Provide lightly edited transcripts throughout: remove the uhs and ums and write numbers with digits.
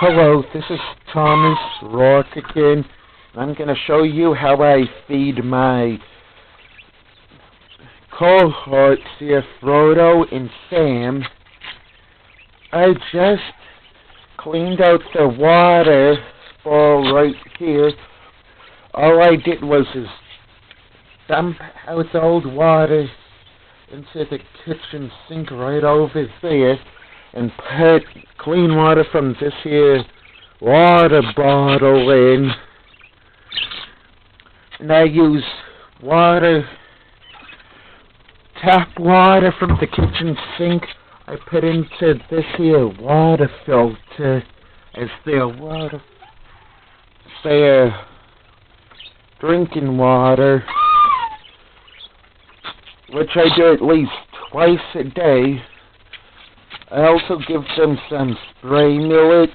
Hello, this is Thomas Rourke again. I'm going to show you how I feed my cohorts here, Frodo and Sam. I just cleaned out the water bowl right here. All I did was dump out the old water into the kitchen sink right over there and put clean water from this here water bottle in. And I use tap water from the kitchen sink. I put into this here water filter as their drinking water, which I do at least twice a day. I also give them some spray millet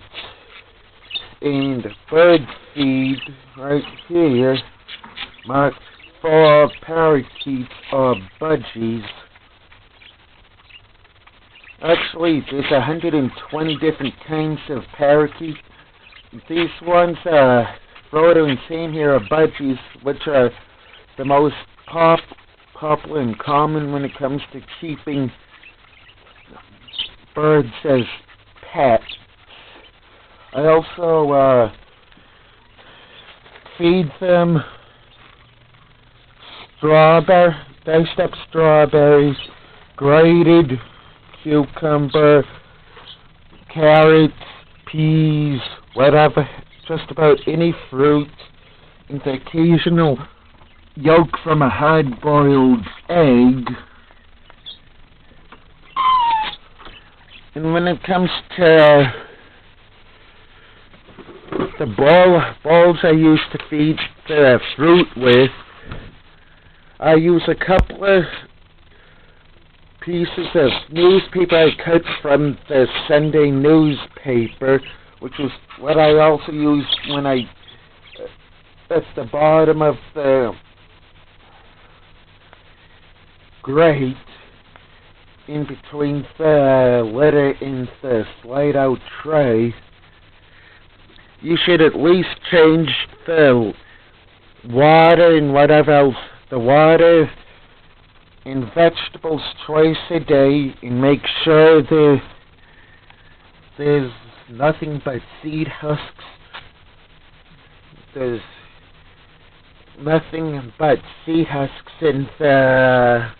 and bird feed right here, marked for parakeets or budgies. Actually, there's 120 different kinds of parakeets. These ones, Frodo and Sam here, are budgies, which are the most popular and common when it comes to keeping birds as pets. I also feed them diced up strawberries, grated cucumber, carrots, peas, whatever, just about any fruit, and the occasional yolk from a hard-boiled egg. And when it comes to the bowls I use to feed the fruit with, I use a couple of pieces of newspaper I cut from the Sunday newspaper, which is what I also use when that's the bottom of the grate in between the litter and the slide out tray. You should at least change the water and whatever else, the water and vegetables twice a day, and make sure there's nothing but seed husks. There's nothing but seed husks in the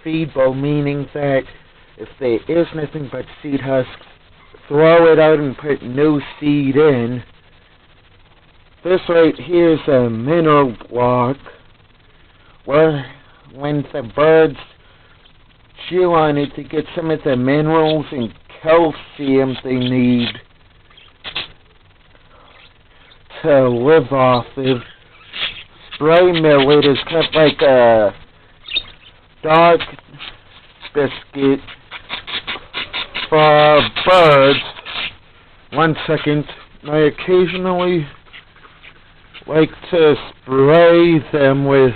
feed bowl, meaning that if there is nothing but seed husks, throw it out and put new seed in. This right here is a mineral block where when the birds chew on it to get some of the minerals and calcium they need to live off of. Spray millet is kind of like a dog biscuit for birds. 1 second. I occasionally like to spray them with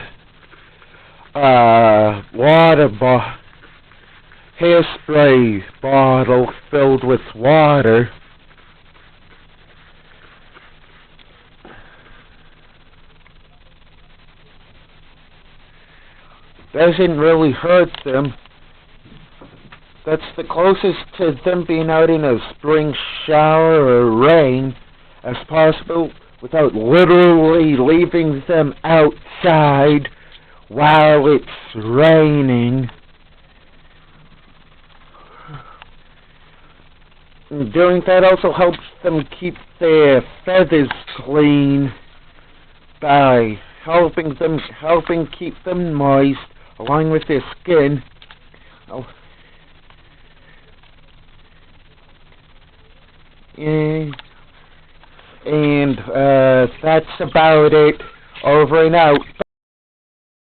hairspray bottle filled with water. Doesn't really hurt them. That's the closest to them being out in a spring shower or rain as possible, without literally leaving them outside while it's raining. And doing that also helps them keep their feathers clean by helping keep them moist along with their skin. And that's about it. Over and out.